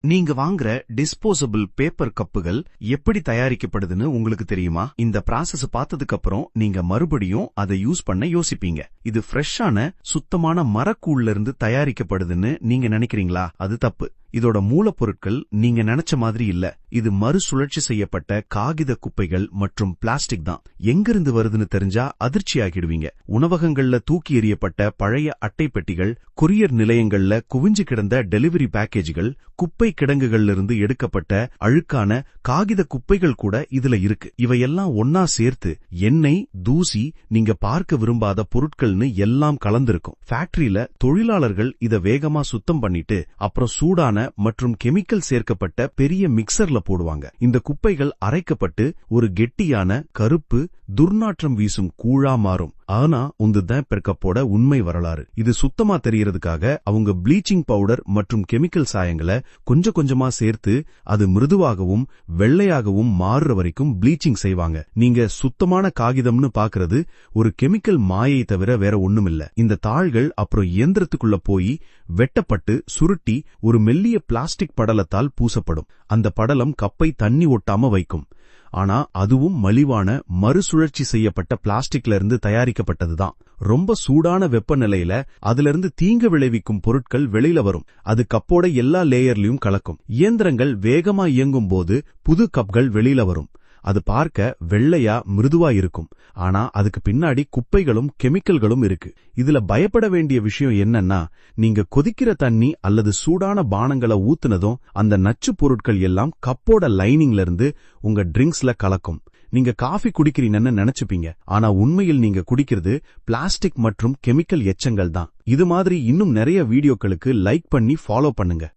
நீங்க வாங்குற disposable paper கப்புகள் எப்படி தயாரிக்கப்படுதுன்னு உங்களுக்கு தெரியுமா? இந்த ப்ராசஸ் பார்த்ததுக்கு அப்புறம் நீங்க மறுபடியும் அதை யூஸ் பண்ண யோசிப்பீங்க. இது ஃப்ரெஷ்ஷான சுத்தமான மரக்கூழ்ல இருந்து தயாரிக்கப்படுதுன்னு நீங்க நினைக்கிறீங்களா? அது தப்பு. இதோட மூலப்பொருட்கள் நீங்க நினைச்ச மாதிரி இல்ல. இது மறுசுழற்சி செய்யப்பட்ட காகித குப்பைகள் மற்றும் பிளாஸ்டிக் தான். எங்கிருந்து வருதுன்னு தெரிஞ்சா அதிர்ச்சியாகிடுவீங்க. உணவகங்கள்ல தூக்கி எறியப்பட்ட பழைய அட்டை பெட்டிகள், கொரியர் நிலையங்கள்ல குவிஞ்சு கிடந்த டெலிவரி பேக்கேஜ்கள், குப்பை கிடங்குகள்ல இருந்து எடுக்கப்பட்ட அழுக்கான காகித குப்பைகள் கூட இதுல இருக்கு. இவையெல்லாம் ஒன்னா சேர்த்து எண்ணெய், தூசி, நீங்க பார்க்க விரும்பாத பொருட்கள்னு எல்லாம் கலந்திருக்கும். ஃபேக்டரியில தொழிலாளர்கள் இத வேகமா சுத்தம் பண்ணிட்டு அப்புறம் சூடான மற்றும் கெமிக்கல் சேர்க்கப்பட்ட பெரிய மிக்சர்ல போடுவாங்க. இந்த குப்பைகள் அரைக்கப்பட்டு ஒரு கெட்டியான கருப்பு துர்நாற்றம் வீசும் கூழா மாறும். ஆனா உந்துதான் பெருக்கப்போட உண்மை வரலாறு. இது சுத்தமா தெரியறதுக்காக அவங்க ப்ளீச்சிங் பவுடர் மற்றும் கெமிக்கல் சாயங்களை கொஞ்சம் கொஞ்சமா சேர்த்து அது மிருதுவாகவும் வெள்ளையாகவும் மாறுற வரைக்கும் ப்ளீச்சிங் செய்வாங்க. நீங்க சுத்தமான காகிதம்னு பாக்குறது ஒரு கெமிக்கல் மாயை தவிர வேற ஒண்ணுமில்ல. இந்த தாள்கள் அப்புறம் இயந்திரத்துக்குள்ள போய் வெட்டப்பட்டு சுருட்டி ஒரு மெல்லிய பிளாஸ்டிக் படலத்தால் பூசப்படும். அந்த படலம் கப்பை தண்ணி ஒட்டாம வைக்கும். ஆனா அதுவும் மலிவான மறுசுழற்சி செய்யப்பட்ட பிளாஸ்டிக்ல இருந்து தயாரிக்கப்பட்டதுதான். ரொம்ப சூடான வெப்பநிலையில அதுல இருந்து தீங்கு விளைவிக்கும் பொருட்கள் வெளியில வரும். அது கப்போட எல்லா லேயர்லயும் கலக்கும். இயந்திரங்கள் வேகமா இயங்கும் போது புது கப்கள் வெளியில வரும். அது பார்க்க வெள்ளையா மிருதுவா இருக்கும். ஆனா அதுக்கு பின்னாடி குப்பைகளும் கெமிக்கல்களும் இருக்கு. இதுல பயப்பட வேண்டிய விஷயம் என்னன்னா, நீங்க கொதிக்கிற தண்ணி அல்லது சூடான பானங்களை ஊத்துனதும் அந்த நச்சு பொருட்கள் எல்லாம் கப்போட லைனிங்ல இருந்து உங்க ட்ரிங்க்ஸ்ல கலக்கும். நீங்க காஃபி குடிக்கிறீங்கன்னு நினைச்சுப்பீங்க. ஆனா உண்மையில் நீங்க குடிக்கிறது பிளாஸ்டிக் மற்றும் கெமிக்கல் எச்சங்கள் தான். இது மாதிரி இன்னும் நிறைய வீடியோக்களுக்கு லைக் பண்ணி ஃபாலோ பண்ணுங்க.